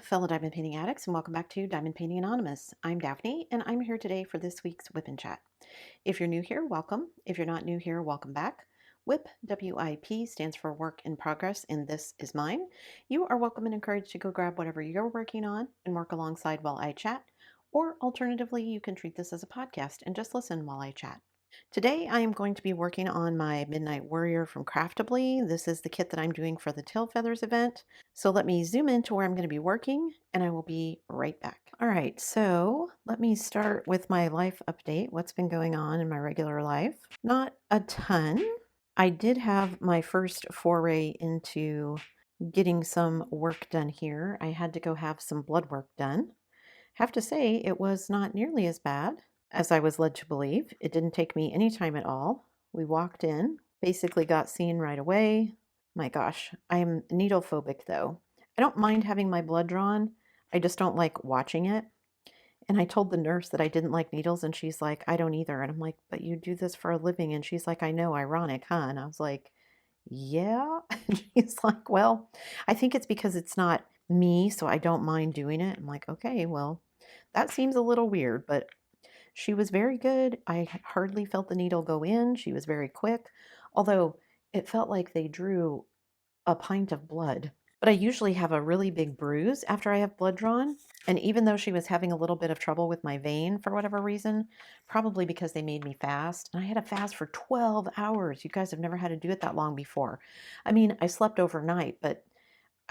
fellow diamond painting addicts, and welcome back to Diamond Painting Anonymous. I'm Daphne, and I'm here today for this week's WIP and Chat. If you're new here, welcome. If you're not new here, welcome back. WIP, W-I-P, stands for Work in Progress, and this is mine. You are welcome and encouraged to go grab whatever you're working on and work alongside while I chat, or alternatively, you can treat this as a podcast and just listen while I chat. Today I am going to be working on my Midnight Warrior from Craftably. This is the kit that I'm doing for the Tail Feathers event. So let me zoom into where I'm going to be working and I will be right back. All right, so let me start with my life update. What's been going on in my regular life? Not a ton. I did have my first foray into getting some work done here. I had to go have some blood work done. Have to say, it was not nearly as bad as I was led to believe. It didn't take me any time at all. We walked in, basically got seen right away. My gosh, I'm needle phobic though. I don't mind having my blood drawn. I just don't like watching it. And I told the nurse that I didn't like needles, and she's like, I don't either. And I'm like, but you do this for a living. And she's like, I know, ironic, huh? And I was like, yeah. And she's like, well, I think it's because it's not me, so I don't mind doing it. I'm like, okay, well, that seems a little weird, but she was very good. I hardly felt the needle go in. She was very quick, although it felt like they drew a pint of blood. But I usually have a really big bruise after I have blood drawn. And even though she was having a little bit of trouble with my vein for whatever reason, probably because they made me fast, and I had to fast for 12 hours. You guys have never had to do it that long before. I mean, I slept overnight, but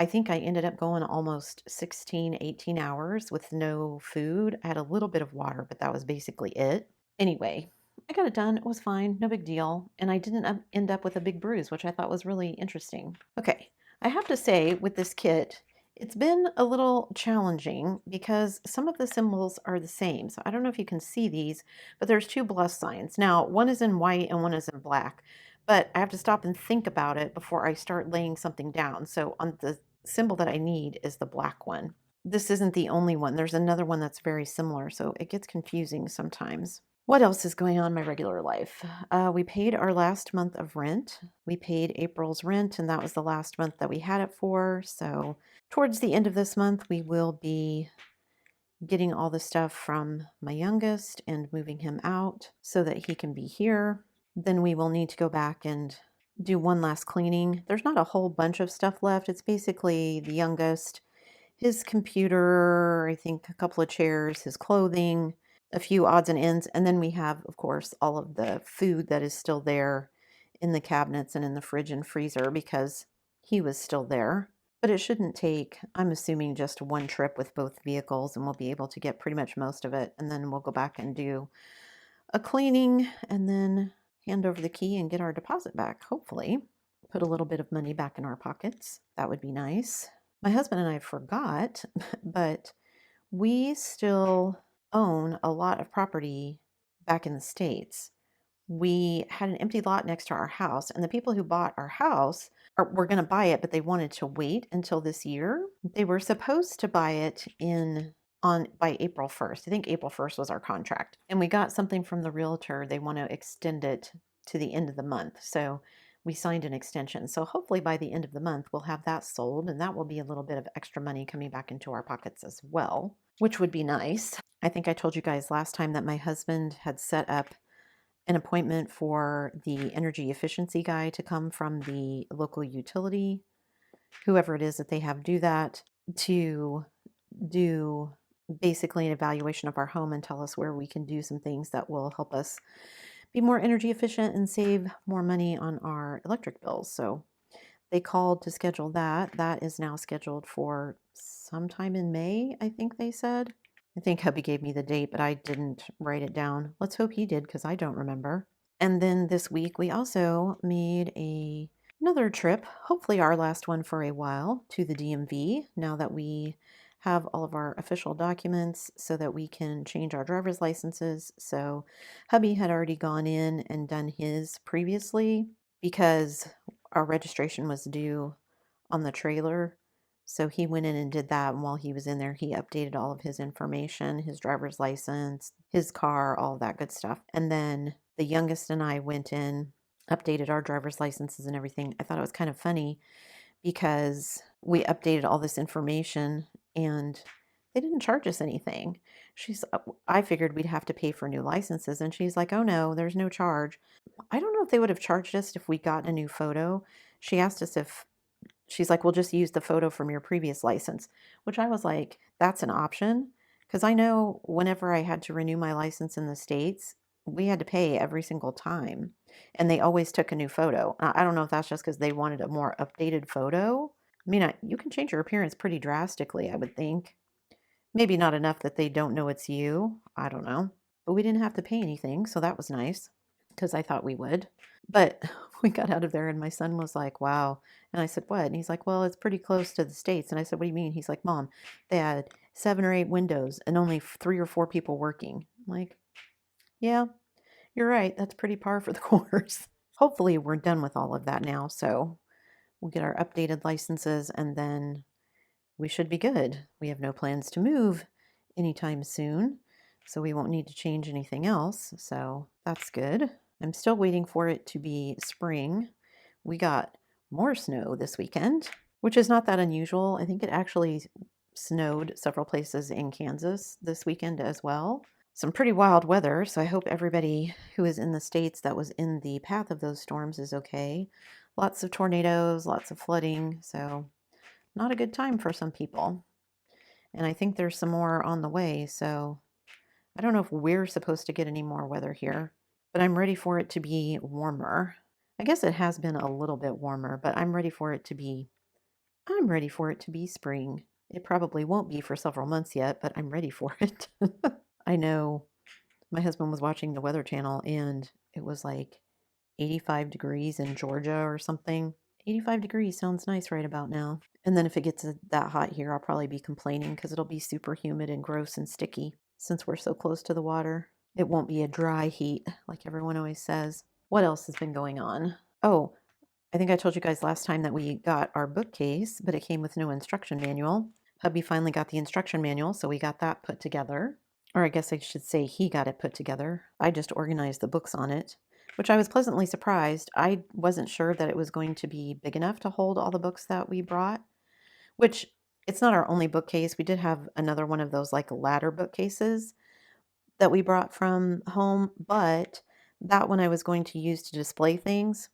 I think I ended up going almost 16, 18 hours with no food. I had a little bit of water, but that was basically it. Anyway, I got it done. It was fine. No big deal. And I didn't end up with a big bruise, which I thought was really interesting. Okay, I have to say with this kit, it's been a little challenging because some of the symbols are the same. So I don't know if you can see these, but there's two plus signs. Now, one is in white and one is in black, but I have to stop and think about it before I start laying something down. So on the symbol that I need is the black one. This isn't the only one. There's another one that's very similar, so it gets confusing sometimes. What else is going on in my regular life? We paid our last month of rent. We paid April's rent, and that was the last month that we had it for. So towards the end of this month, we will be getting all the stuff from my youngest and moving him out so that he can be here. Then we will need to go back and do one last cleaning. There's not a whole bunch of stuff left. It's basically the youngest, his computer, I think a couple of chairs, his clothing, a few odds and ends. And then we have, of course, all of the food that is still there in the cabinets and in the fridge and freezer because he was still there. But it shouldn't take, I'm assuming, just one trip with both vehicles, and we'll be able to get pretty much most of it. And then we'll go back and do a cleaning and then hand over the key and get our deposit back, hopefully. Put a little bit of money back in our pockets. That would be nice. My husband and I forgot, but we still own a lot of property back in the States. We had an empty lot next to our house, and the people who bought our house were going to buy it, but they wanted to wait until this year. They were supposed to buy it by April 1st. I think April 1st was our contract. And we got something from the realtor. They want to extend it to the end of the month. So we signed an extension. So hopefully by the end of the month, we'll have that sold, and that will be a little bit of extra money coming back into our pockets as well, which would be nice. I think I told you guys last time that my husband had set up an appointment for the energy efficiency guy to come from the local utility, whoever it is that they have do that, to do basically an evaluation of our home and tell us where we can do some things that will help us be more energy efficient and save more money on our electric bills. So they called to schedule that. That is now scheduled for sometime in May, I think they said. I think hubby gave me the date, but I didn't write it down. Let's hope he did because I don't remember. And then this week we also made another trip, hopefully our last one for a while, to the DMV now that we have all of our official documents so that we can change our driver's licenses. So hubby had already gone in and done his previously because our registration was due on the trailer. So he went in and did that, and while he was in there, he updated all of his information, his driver's license, his car, all that good stuff. And then the youngest and I went in, updated our driver's licenses and everything. I thought it was kind of funny because we updated all this information and they didn't charge us anything. I figured we'd have to pay for new licenses, and she's like, oh no, there's no charge. I don't know if they would have charged us if we got a new photo. She asked us if She's like, "We'll just use the photo from your previous license," which I was like, "That's an option," because I know whenever I had to renew my license in the States, we had to pay every single time, and they always took a new photo. I don't know if that's just because they wanted a more updated photo. I mean, you can change your appearance pretty drastically, I would think. Maybe not enough that they don't know it's you. I don't know. But we didn't have to pay anything, so that was nice because I thought we would. But we got out of there and my son was like, wow. And I said, what? And he's like, well, it's pretty close to the States. And I said, what do you mean? He's like, Mom, they had 7 or 8 windows and only 3 or 4 people working. I'm like, yeah, you're right. That's pretty par for the course. Hopefully we're done with all of that now. So we'll get our updated licenses and then we should be good. We have no plans to move anytime soon, so we won't need to change anything else. So that's good. I'm still waiting for it to be spring. We got more snow this weekend, which is not that unusual. I think it actually snowed several places in Kansas this weekend as well. Some pretty wild weather, so I hope everybody who is in the states that was in the path of those storms is okay. Lots of tornadoes, lots of flooding, so not a good time for some people. And I think there's some more on the way, so I don't know if we're supposed to get any more weather here, but I'm ready for it to be warmer. I guess it has been a little bit warmer, but I'm ready for it to be spring. It probably won't be for several months yet, but I'm ready for it. I know my husband was watching the Weather Channel and it was like 85 degrees in Georgia or something. 85 degrees sounds nice right about now. And then if it gets that hot here, I'll probably be complaining because it'll be super humid and gross and sticky since we're so close to the water. It won't be a dry heat like everyone always says. What else has been going on? Oh, I think I told you guys last time that we got our bookcase, but it came with no instruction manual. Hubby finally got the instruction manual, so we got that put together. Or I guess I should say he got it put together. I just organized the books on it, which I was pleasantly surprised. I wasn't sure that it was going to be big enough to hold all the books that we brought, which it's not our only bookcase. We did have another one of those like ladder bookcases that we brought from home, but that one I was going to use to display things.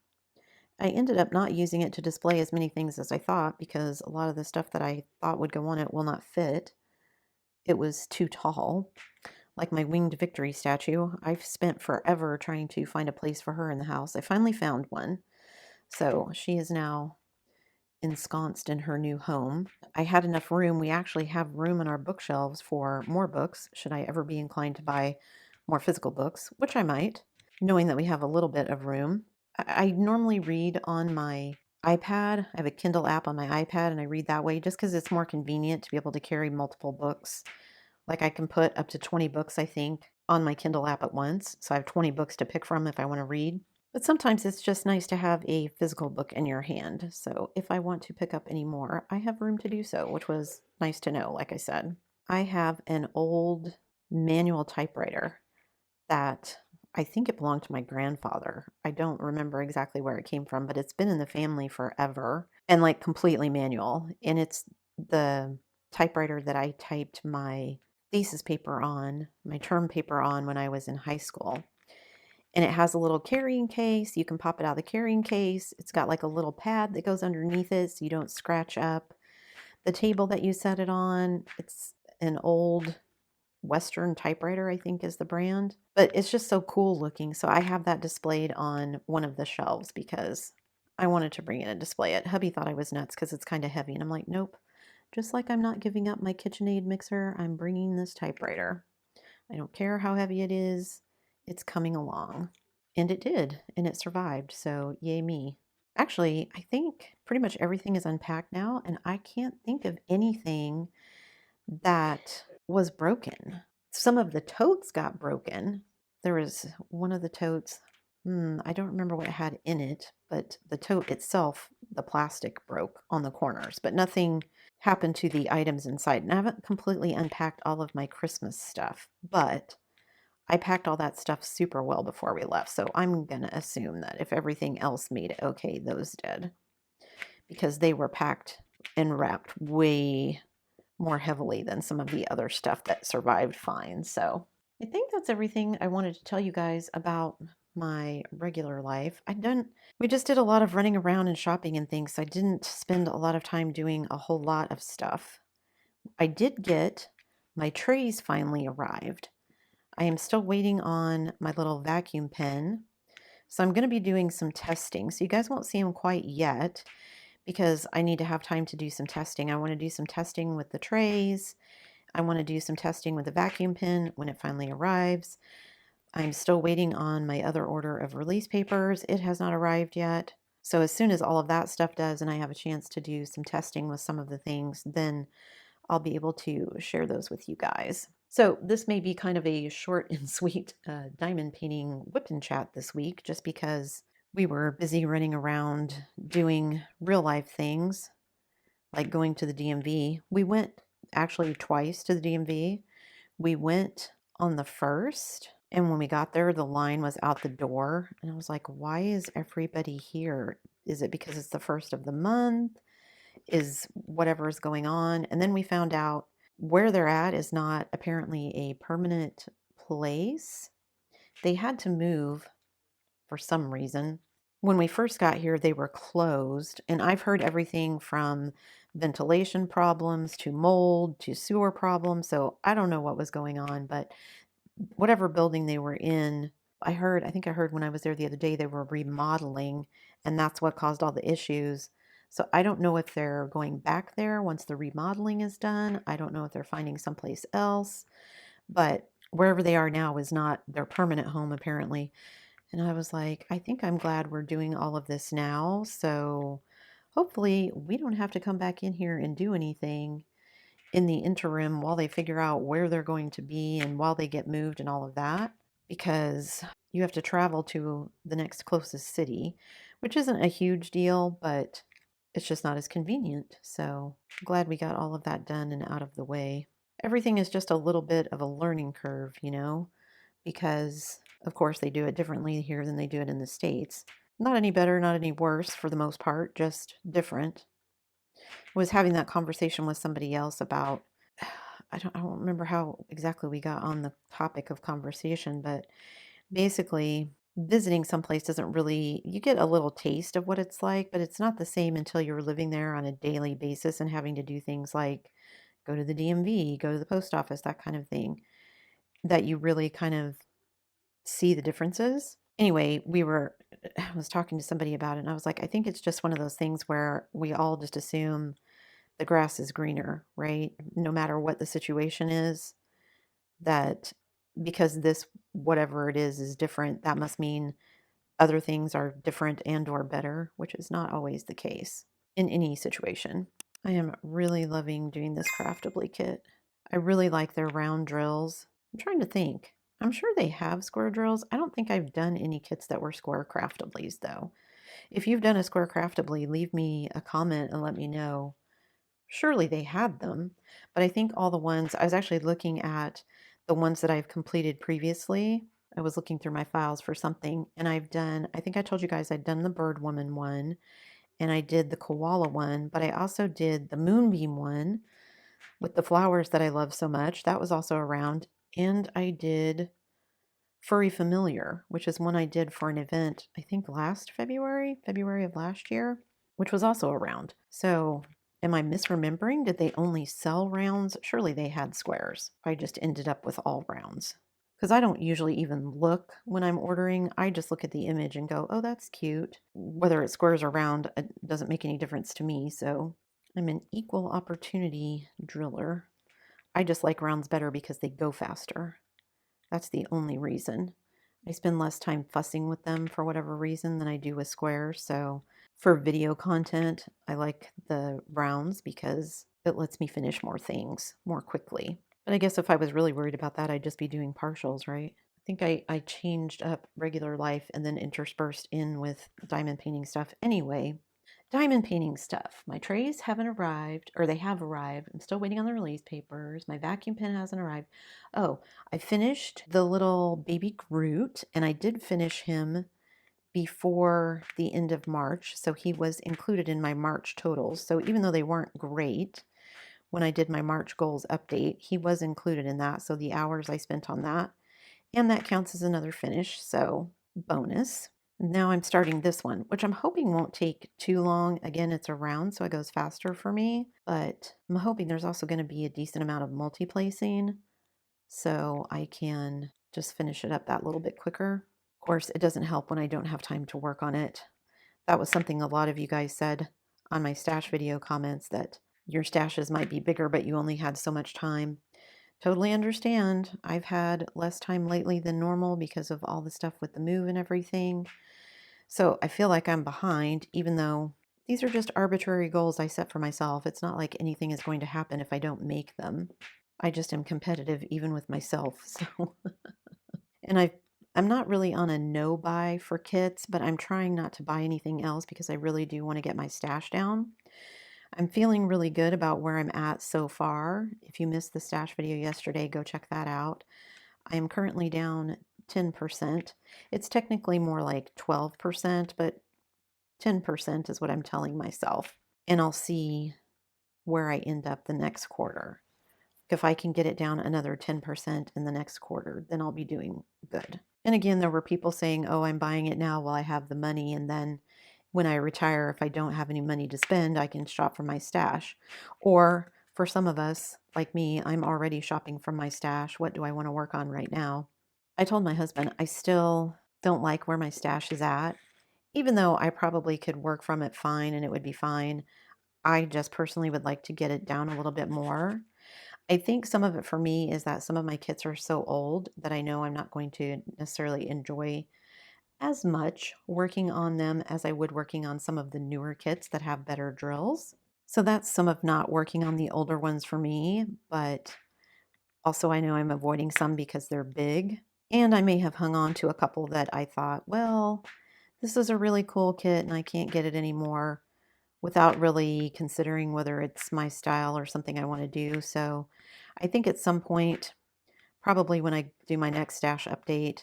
I ended up not using it to display as many things as I thought because a lot of the stuff that I thought would go on it will not fit. It was too tall. Like my winged victory statue, I've spent forever trying to find a place for her in the house. I finally found one. So she is now ensconced in her new home. I had enough room. We actually have room in our bookshelves for more books, should I ever be inclined to buy more physical books, which I might, knowing that we have a little bit of room. I normally read on my iPad. I have a Kindle app on my iPad and I read that way just because it's more convenient to be able to carry multiple books. Like I can put up to 20 books, I think, on my Kindle app at once. So I have 20 books to pick from if I want to read. But sometimes it's just nice to have a physical book in your hand. So if I want to pick up any more, I have room to do so, which was nice to know, like I said. I have an old manual typewriter that I think it belonged to my grandfather. I don't remember exactly where it came from, but it's been in the family forever and like completely manual. And it's the typewriter that I typed my thesis paper on, my term paper on when I was in high school. And it has a little carrying case. You can pop it out of the carrying case. It's got like a little pad that goes underneath it so you don't scratch up the table that you set it on. It's an old Western typewriter, I think is the brand. But it's just so cool looking. So I have that displayed on one of the shelves because I wanted to bring it and display it. Hubby thought I was nuts because it's kind of heavy. And I'm like, nope. Just like I'm not giving up my KitchenAid mixer, I'm bringing this typewriter. I don't care how heavy it is. It's coming along. And it did, and it survived, so yay me. Actually, I think pretty much everything is unpacked now, and I can't think of anything that was broken. Some of the totes got broken. There was one of the totes, I don't remember what it had in it, but the tote itself, the plastic broke on the corners, but nothing happened to the items inside. And I haven't completely unpacked all of my Christmas stuff, but I packed all that stuff super well before we left, so I'm going to assume that if everything else made it okay, those did. Because they were packed and wrapped way, more heavily than some of the other stuff that survived fine. So I think that's everything I wanted to tell you guys about my regular life. We just did a lot of running around and shopping and things, so I didn't spend a lot of time doing a whole lot of stuff. I did get my trays finally arrived. I am still waiting on my little vacuum pen. So I'm going to be doing some testing. So you guys won't see them quite yet because I need to have time to do some testing. I want to do some testing with the trays. I want to do some testing with the vacuum pen when it finally arrives. I'm still waiting on my other order of release papers. It has not arrived yet. So as soon as all of that stuff does and I have a chance to do some testing with some of the things, then I'll be able to share those with you guys. So this may be kind of a short and sweet diamond painting whip and chat this week, just because we were busy running around doing real life things, like going to the DMV. We went actually twice to the DMV. We went on the 1st, and when we got there, the line was out the door. And I was like, why is everybody here? Is it because it's the 1st of the month? Is whatever is going on? And then we found out where they're at is not apparently a permanent place. They had to move for some reason. When we first got here, they were closed, and I've heard everything from ventilation problems to mold to sewer problems. So I don't know what was going on, but whatever building they were in, I think I heard when I was there the other day, they were remodeling, and that's what caused all the issues. So I don't know if they're going back there once the remodeling is done. I don't know if they're finding someplace else, but wherever they are now is not their permanent home, apparently. And I was like, I think I'm glad we're doing all of this now. So hopefully we don't have to come back in here and do anything in the interim while they figure out where they're going to be and while they get moved and all of that, because you have to travel to the next closest city, which isn't a huge deal, but it's just not as convenient. So I'm glad we got all of that done and out of the way. Everything is just a little bit of a learning curve, because of course they do it differently here than they do it in the States. Not any better, not any worse for the most part, just different. Was having that conversation with somebody else about, I don't remember how exactly we got on the topic of conversation, but basically visiting someplace doesn't really, you get a little taste of what it's like, but it's not the same until you're living there on a daily basis and having to do things like go to the DMV, go to the post office, that kind of thing, that you really kind of see the differences. Anyway, I was talking to somebody about it, and I was like, I think it's just one of those things where we all just assume the grass is greener, right? No matter what the situation is, that because this, whatever it is different, that must mean other things are different and or better, which is not always the case in any situation. I am really loving doing this craftably kit. I really like their round drills. I'm trying to think. I'm sure they have square drills. I don't think I've done any kits that were square craftablies though. If you've done a square craftably, leave me a comment and let me know. Surely they had them, but I think all the ones, I was actually looking at the ones that I've completed previously. I was looking through my files for something, and I think I told you guys I'd done the Bird Woman one, and I did the Koala one, but I also did the Moonbeam one with the flowers that I love so much. That was also around. And I did Furry Familiar, which is one I did for an event, I think last February of last year, which was also around. So am I misremembering? Did they only sell rounds? Surely they had squares. I just ended up with all rounds. Because I don't usually even look when I'm ordering. I just look at the image and go, oh, that's cute. Whether it's squares or round, it doesn't make any difference to me. So I'm an equal opportunity driller. I just like rounds better because they go faster. That's the only reason. I spend less time fussing with them for whatever reason than I do with squares. So for video content, I like the rounds because it lets me finish more things more quickly. But I guess if I was really worried about that, I'd just be doing partials, right? I think I changed up regular life and then interspersed in with diamond painting stuff anyway. Diamond painting stuff. My trays haven't arrived, or they have arrived. I'm still waiting on the release papers. My vacuum pen hasn't arrived. Oh, I finished the little baby Groot, and I did finish him before the end of March, so he was included in my March totals. So even though they weren't great, when I did my March goals update. He was included in that, so the hours I spent on that, and that counts as another finish, so bonus. Now I'm starting this one, which I'm hoping won't take too long. Again, it's a round, so it goes faster for me, but I'm hoping there's also going to be a decent amount of multi-placing, so I can just finish it up that little bit quicker. Of course, it doesn't help when I don't have time to work on it. That was something a lot of you guys said on my stash video comments, that your stashes might be bigger, but you only had so much time. Totally understand. I've had less time lately than normal because of all the stuff with the move and everything. So I feel like I'm behind, even though these are just arbitrary goals I set for myself. It's not like anything is going to happen if I don't make them. I just am competitive even with myself. So, and I'm not really on a no buy for kits, but I'm trying not to buy anything else because I really do want to get my stash down. I'm feeling really good about where I'm at so far. If you missed the stash video yesterday, go check that out. I am currently down 10%. It's technically more like 12%, but 10% is what I'm telling myself. And I'll see where I end up the next quarter. If I can get it down another 10% in the next quarter, then I'll be doing good. And again, there were people saying, oh, I'm buying it now while I have the money, and then when I retire, if I don't have any money to spend, I can shop from my stash. Or for some of us, like me, I'm already shopping from my stash. What do I want to work on right now? I told my husband I still don't like where my stash is at, even though I probably could work from it fine and it would be fine. I just personally would like to get it down a little bit more. I think some of it for me is that some of my kits are so old that I know I'm not going to necessarily enjoy as much working on them as I would working on some of the newer kits that have better drills. So that's some of not working on the older ones for me, but also I know I'm avoiding some because they're big. And I may have hung on to a couple that I thought, well, this is a really cool kit and I can't get it anymore, without really considering whether it's my style or something I want to do. So I think at some point, probably when I do my next stash update,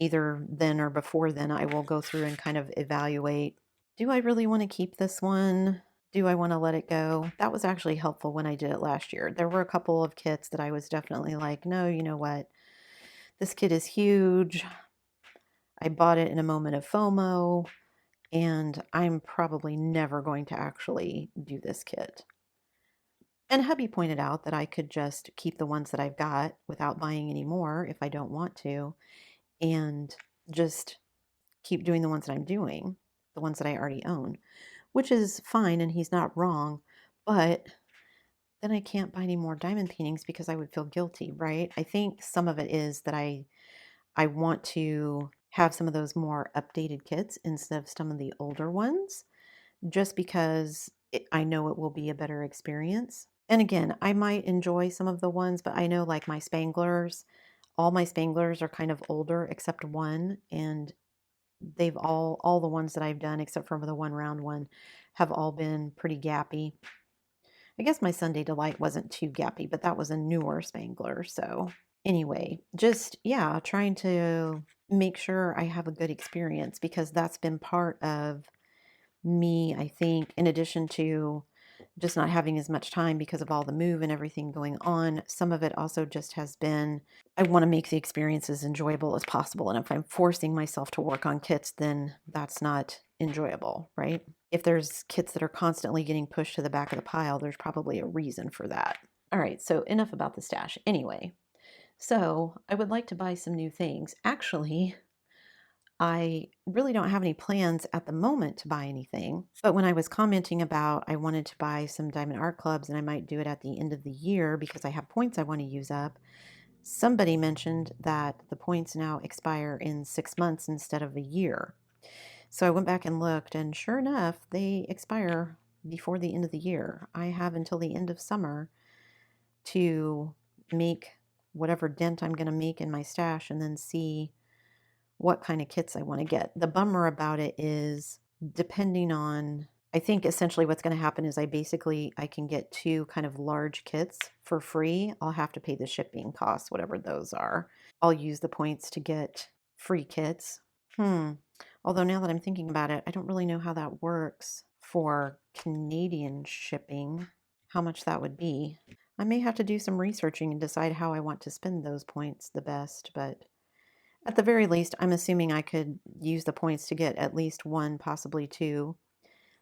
either then or before then, I will go through and kind of evaluate, do I really want to keep this one? Do I want to let it go? That was actually helpful when I did it last year. There were a couple of kits that I was definitely like, no, you know what? This kit is huge. I bought it in a moment of FOMO, and I'm probably never going to actually do this kit. And hubby pointed out that I could just keep the ones that I've got without buying any more if I don't want to, and just keep doing the ones that I'm doing, the ones that I already own, which is fine, and he's not wrong. But then I can't buy any more diamond paintings because I would feel guilty, right? I think some of it is that I want to have some of those more updated kits instead of some of the older ones, just because I know it will be a better experience. And again, I might enjoy some of the ones, but I know like my spanglers, all my spanglers are kind of older except one, and they've all the ones that I've done except for the one round one have all been pretty gappy. I guess my Sunday Delight wasn't too gappy, but that was a newer spangler. So anyway, just yeah, trying to make sure I have a good experience, because that's been part of me, I think, in addition to just not having as much time because of all the move and everything going on. Some of it also just has been, I want to make the experience as enjoyable as possible. And if I'm forcing myself to work on kits, then that's not enjoyable, right? If there's kits that are constantly getting pushed to the back of the pile, there's probably a reason for that. All right, so enough about the stash. Anyway, so I would like to buy some new things. Actually, I really don't have any plans at the moment to buy anything, but when I was commenting about I wanted to buy some diamond art clubs and I might do it at the end of the year because I have points I want to use up, somebody mentioned that the points now expire in 6 months instead of a year. So I went back and looked, and sure enough, they expire before the end of the year. I have until the end of summer to make whatever dent I'm going to make in my stash and then see what kind of kits I want to get. The bummer about it is, depending on, I think essentially what's going to happen is I can get 2 kind of large kits for free. I'll have to pay the shipping costs, whatever those are. I'll use the points to get free kits. Although now that I'm thinking about it, I don't really know how that works for Canadian shipping. how much that would be. I may have to do some researching and decide how I want to spend those points the best, but at the very least, I'm assuming I could use the points to get at least one, possibly two,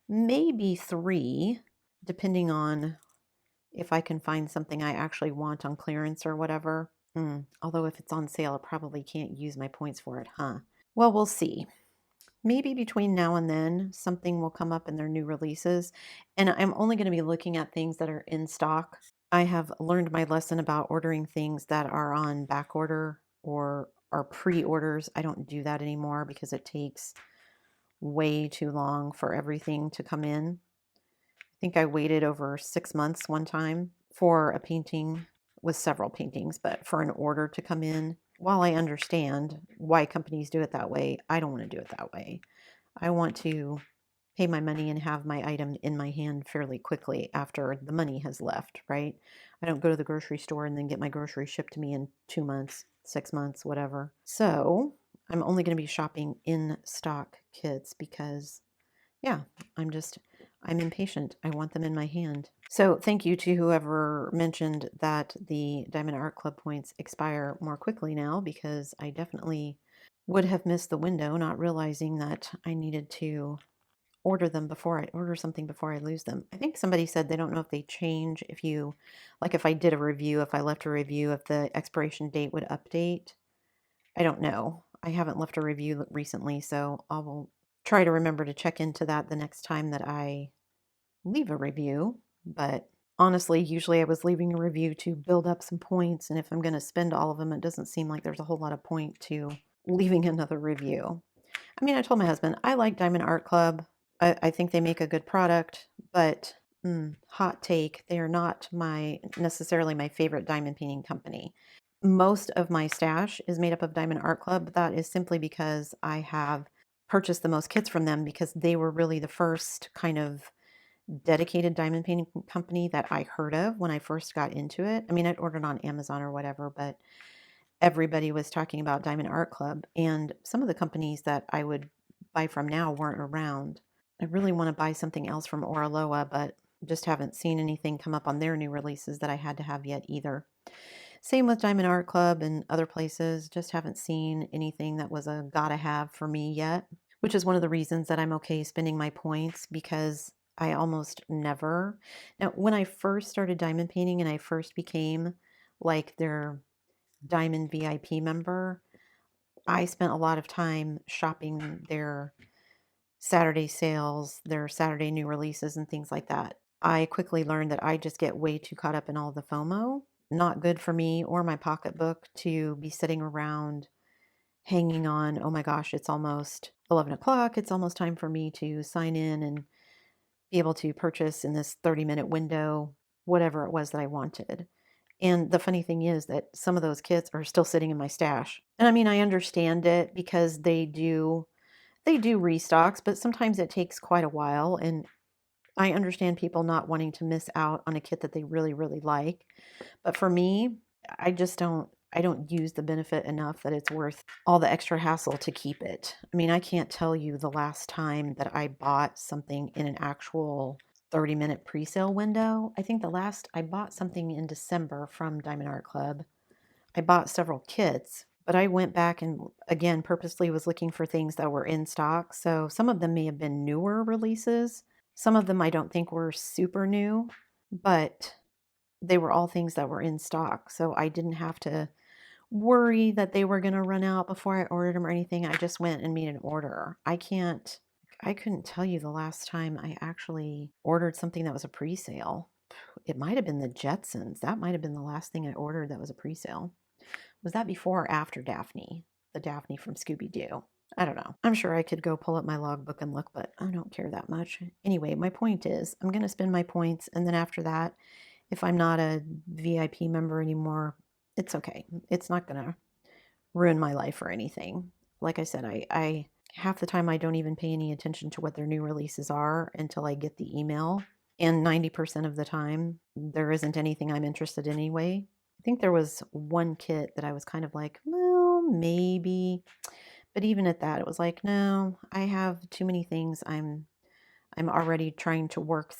maybe three, depending on if I can find something I actually want on clearance or whatever. Although if it's on sale, I probably can't use my points for it, huh? Well, we'll see. Maybe between now and then, something will come up in their new releases, and I'm only going to be looking at things that are in stock. I have learned my lesson about ordering things that are on back order or are pre-orders. I don't do that anymore because it takes way too long for everything to come in. I think I waited over 6 months one time for a painting with several paintings, but for an order to come in. While I understand why companies do it that way, I don't want to do it that way. I want to pay my money and have my item in my hand fairly quickly after the money has left, right? I don't go to the grocery store and then get my groceries shipped to me in 2 months, 6 months, whatever. So I'm only going to be shopping in stock kits because, yeah, I'm impatient. I want them in my hand. So thank you to whoever mentioned that the Diamond Art Club points expire more quickly now, because I definitely would have missed the window, not realizing that I needed to order something before I lose them. I think somebody said they don't know if they change if you, like if I did a review, if I left a review, if the expiration date would update. I don't know. I haven't left a review recently, so I will try to remember to check into that the next time that I leave a review. But honestly, usually I was leaving a review to build up some points, and if I'm going to spend all of them, it doesn't seem like there's a whole lot of point to leaving another review. I mean, I told my husband, I like Diamond Art Club. I think they make a good product, but hot take, they are not necessarily my favorite diamond painting company. Most of my stash is made up of Diamond Art Club, but that is simply because I have purchased the most kits from them, because they were really the first kind of dedicated diamond painting company that I heard of when I first got into it. I mean, I'd ordered on Amazon or whatever, but everybody was talking about Diamond Art Club, and some of the companies that I would buy from now weren't around. I really want to buy something else from Oraloa, but just haven't seen anything come up on their new releases that I had to have yet either. Same with Diamond Art Club and other places, just haven't seen anything that was a gotta have for me yet, which is one of the reasons that I'm okay spending my points, because I almost never. Now, when I first started diamond painting and I first became like their Diamond VIP member, I spent a lot of time shopping their Saturday sales, their Saturday new releases, and things like that. I quickly learned that I just get way too caught up in all the FOMO. Not good for me or my pocketbook to be sitting around hanging on, oh my gosh, it's almost 11 o'clock. It's almost time for me to sign in and be able to purchase in this 30-minute window whatever it was that I wanted. And the funny thing is that some of those kits are still sitting in my stash. And I mean, I understand it because they do restocks, but sometimes it takes quite a while, and I understand people not wanting to miss out on a kit that they really, really like. But for me, I don't use the benefit enough that it's worth all the extra hassle to keep it. I mean, I can't tell you the last time that I bought something in an actual 30-minute pre-sale window. I think the last I bought something in December from Diamond Art Club. I bought several kits, but I went back and again purposely was looking for things that were in stock. So some of them may have been newer releases. Some of them I don't think were super new, but they were all things that were in stock. So I didn't have to worry that they were going to run out before I ordered them or anything. I just went and made an order. I couldn't tell you the last time I actually ordered something that was a pre-sale. It might have been the Jetsons. That might have been the last thing I ordered that was a pre-sale. Was that before or after Daphne? The Daphne from Scooby-Doo. I don't know. I'm sure I could go pull up my logbook and look, but I don't care that much. Anyway, my point is I'm going to spend my points, and then after that, if I'm not a VIP member anymore, it's okay. It's not going to ruin my life or anything. Like I said, I half the time I don't even pay any attention to what their new releases are until I get the email. And 90% of the time, there isn't anything I'm interested in anyway. I think there was one kit that I was kind of like, well, maybe. But even at that, it was like, no, I have too many things I'm already trying to work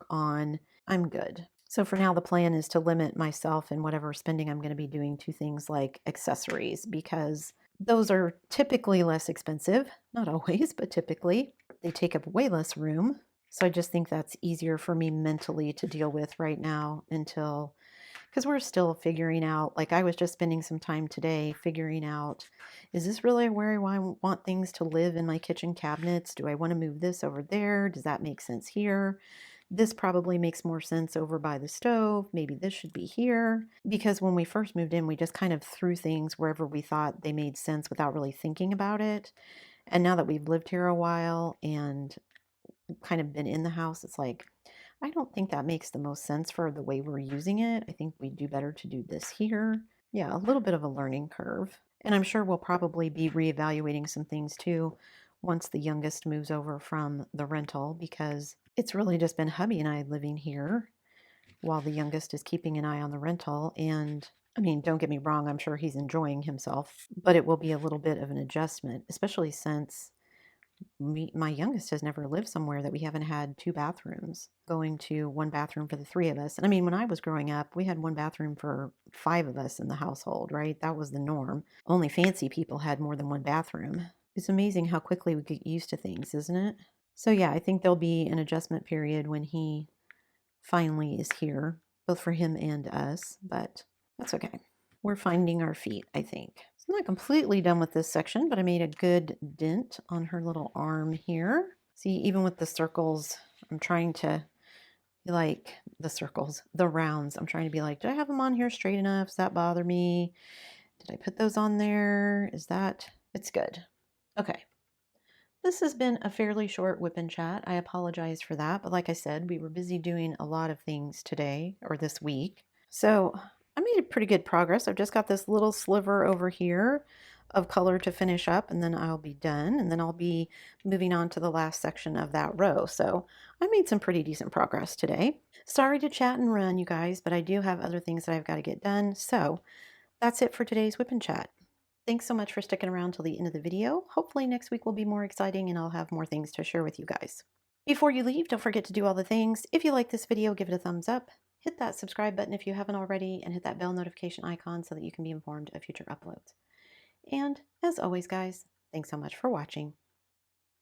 on. I'm good. So for now, the plan is to limit myself and whatever spending I'm going to be doing to things like accessories because those are typically less expensive. Not always, but typically. They take up way less room. So I just think that's easier for me mentally to deal with right now until, because we're still figuring out, like I was just spending some time today figuring out, is this really where I want things to live in my kitchen cabinets? Do I want to move this over there? Does that make sense here? This probably makes more sense over by the stove. Maybe this should be here. Because when we first moved in, we just kind of threw things wherever we thought they made sense without really thinking about it. And now that we've lived here a while and kind of been in the house, it's like, I don't think that makes the most sense for the way we're using it. I think we do better to do this here. Yeah, a little bit of a learning curve. And I'm sure we'll probably be reevaluating some things too once the youngest moves over from the rental because it's really just been hubby and I living here while the youngest is keeping an eye on the rental. And I mean, don't get me wrong, I'm sure he's enjoying himself, but it will be a little bit of an adjustment, especially since my youngest has never lived somewhere that we haven't had two bathrooms, going to one bathroom for the three of us. And I mean, when I was growing up, we had one bathroom for five of us in the household, right? That was the norm. Only fancy people had more than one bathroom. It's amazing how quickly we get used to things, isn't it? So, yeah, I think there'll be an adjustment period when he finally is here, both for him and us, but that's okay. We're finding our feet, I think. So I'm not completely done with this section, but I made a good dent on her little arm here. See, even with the circles, I'm trying to be like the circles, the rounds. I'm trying to be like, do I have them on here straight enough? Does that bother me? Did I put those on there? Is that, it's good. Okay. This has been a fairly short whip and chat. I apologize for that, but like I said, we were busy doing a lot of things today or this week. So I made a pretty good progress. I've just got this little sliver over here of color to finish up and then I'll be done and then I'll be moving on to the last section of that row. So I made some pretty decent progress today. Sorry to chat and run, you guys, but I do have other things that I've got to get done. So that's it for today's whip and chat. Thanks so much for sticking around till the end of the video. Hopefully next week will be more exciting and I'll have more things to share with you guys. Before you leave, don't forget to do all the things. If you like this video, give it a thumbs up. Hit that subscribe button if you haven't already, and hit that bell notification icon so that you can be informed of future uploads. And as always, guys, thanks so much for watching.